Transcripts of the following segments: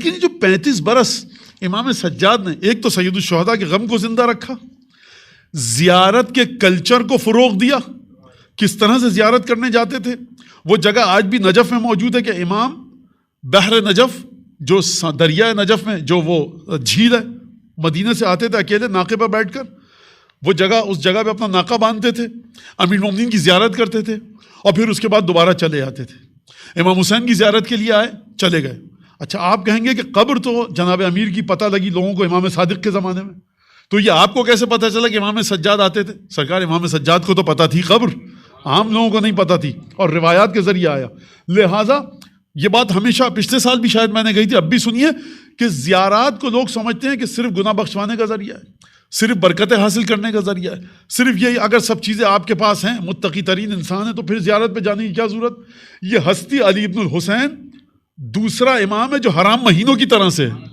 لیکن یہ جو 35 برس امام سجاد نے ایک تو سید الشہداء کے غم کو زندہ رکھا، زیارت کے کلچر کو فروغ دیا، کس طرح سے زیارت کرنے جاتے تھے. وہ جگہ آج بھی نجف میں موجود ہے کہ امام بحر نجف، جو دریائے نجف میں جو وہ جھیل ہے، مدینہ سے آتے تھے اکیلے ناقے پر بیٹھ کر، وہ جگہ اس جگہ پہ اپنا ناقہ باندھتے تھے، امیر المومنین کی زیارت کرتے تھے اور پھر اس کے بعد دوبارہ چلے آتے تھے. امام حسین کی زیارت کے لیے آئے، چلے گئے. اچھا آپ کہیں گے کہ قبر تو جناب امیر کی پتہ لگی لوگوں کو امام صادق کے زمانے میں، تو یہ آپ کو کیسے پتہ چلا کہ امام سجاد آتے تھے؟ سرکار امام سجاد کو تو پتہ تھی قبر، عام لوگوں کو نہیں پتہ تھی، اور روایات کے ذریعے آیا. لہٰذا یہ بات ہمیشہ پچھلے سال بھی شاید میں نے کہی تھی، اب بھی سنیے کہ زیارات کو لوگ سمجھتے ہیں کہ صرف گناہ بخشوانے کا ذریعہ ہے، صرف برکتیں حاصل کرنے کا ذریعہ ہے، صرف یہ اگر سب چیزیں آپ کے پاس ہیں، متقی ترین انسان ہے، تو پھر زیارت پہ جانے کی کیا ضرورت؟ یہ ہستی علی ابن الحسین دوسرا امام ہے جو حرام مہینوں کی طرح سے ہے.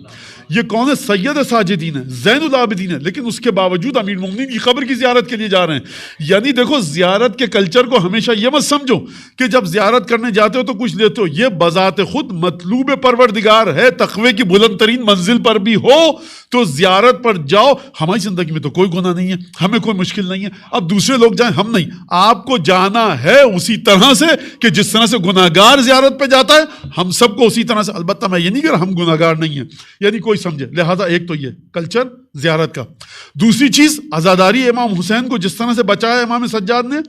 یہ کون ہے؟ سید ساجدین ہے، زین العابدین ہے، لیکن اس کے باوجود امیر المومنین کی قبر کی زیارت کے لیے جا رہے ہیں. یعنی دیکھو زیارت کے کلچر کو ہمیشہ یہ مت سمجھو کہ جب زیارت کرنے جاتے ہو تو کچھ لیتے ہو، یہ بذات خود مطلوب پروردگار ہے. تقوی کی بلند ترین منزل پر بھی ہو تو زیارت پر جاؤ. ہماری زندگی میں تو کوئی گناہ نہیں ہے، ہمیں کوئی مشکل نہیں ہے، اب دوسرے لوگ جائیں ہم نہیں. آپ کو جانا ہے اسی طرح سے کہ جس طرح سے گناہگار زیارت پہ جاتا ہے، ہم سب کو اسی طرح سے. البتہ میں یہ نہیں کہہ رہا ہم گناہگار نہیں ہیں، یعنی کوئی سمجھے. لہٰذا ایک تو یہ کلچر زیارت کا. دوسری چیز عزاداری امام حسین کو جس طرح سے بچایا امام سجاد نے،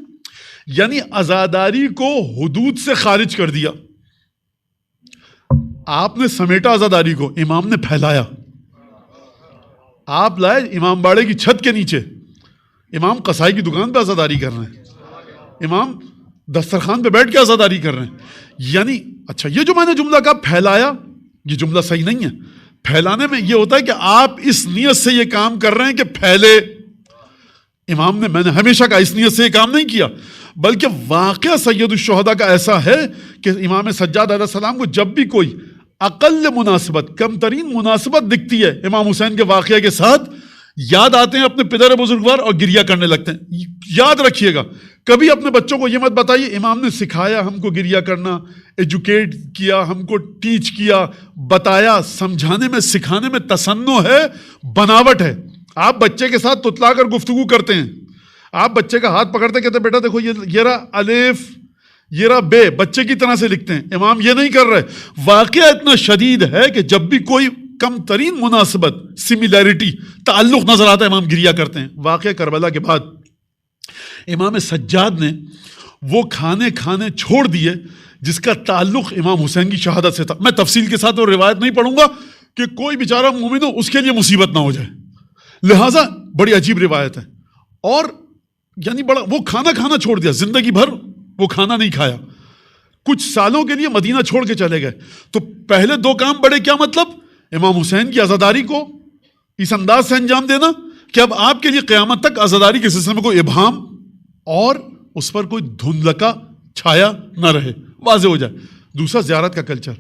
یعنی عزاداری کو حدود سے خارج کر دیا. آپ نے سمیٹا عزاداری کو، امام نے پھیلایا. آپ لائے امام باڑے کی چھت کے نیچے، امام قصائی کی دکان پہ عزاداری کر رہے ہیں، امام دسترخوان پہ بیٹھ کے عزاداری کر رہے ہیں. یعنی اچھا یہ جو میں نے جملہ کہا پھیلایا، یہ جملہ صحیح نہیں ہے. پھیلانے میں یہ ہوتا ہے کہ آپ اس نیت سے یہ کام کر رہے ہیں کہ پھیلے. امام نے، میں نے ہمیشہ کہا اس نیت سے یہ کام نہیں کیا، بلکہ واقعہ سید الشہداء کا ایسا ہے کہ امام سجاد علیہ السلام کو جب بھی کوئی اقل مناسبت، کم ترین مناسبت دکھتی ہے امام حسین کے واقعہ کے ساتھ، یاد آتے ہیں اپنے پدر بزرگوار اور گریہ کرنے لگتے ہیں. یاد رکھیے گا، کبھی اپنے بچوں کو یہ مت بتائیے امام نے سکھایا ہم کو گریہ کرنا، ایجوکیٹ کیا، ہم کو ٹیچ کیا، بتایا. سمجھانے میں سکھانے میں تصنع ہے، بناوٹ ہے. آپ بچے کے ساتھ تتلا کر گفتگو کرتے ہیں، آپ بچے کا ہاتھ پکڑتے کہتے ہیں بیٹا دیکھو یہ رہا الف، یہ رہا بے، بچے کی طرح سے لکھتے ہیں. امام یہ نہیں کر رہے. واقعہ اتنا شدید ہے کہ جب بھی کوئی کم ترین مناسبت، سملیرٹی، تعلق نظر آتا ہے امام گریہ کرتے ہیں. واقعہ کربلا کے بعد امام سجاد نے وہ کھانے چھوڑ دیے جس کا تعلق امام حسین کی شہادت سے تھا. میں تفصیل کے ساتھ وہ روایت نہیں پڑھوں گا کہ کوئی بیچارہ مومن ہو اس کے لیے مصیبت نہ ہو جائے. لہٰذا بڑی عجیب روایت ہے. اور یعنی بڑا وہ کھانا چھوڑ دیا، زندگی بھر وہ کھانا نہیں کھایا، کچھ سالوں کے لیے مدینہ چھوڑ کے چلے گئے. تو پہلے دو کام بڑے، کیا مطلب؟ امام حسین کی عزاداری کو اس انداز سے انجام دینا کہ اب آپ کے لیے قیامت تک عزاداری کے سلسلے میں کوئی ابہام اور اس پر کوئی دھندلکا چھایا نہ رہے، واضح ہو جائے. دوسرا زیارت کا کلچر.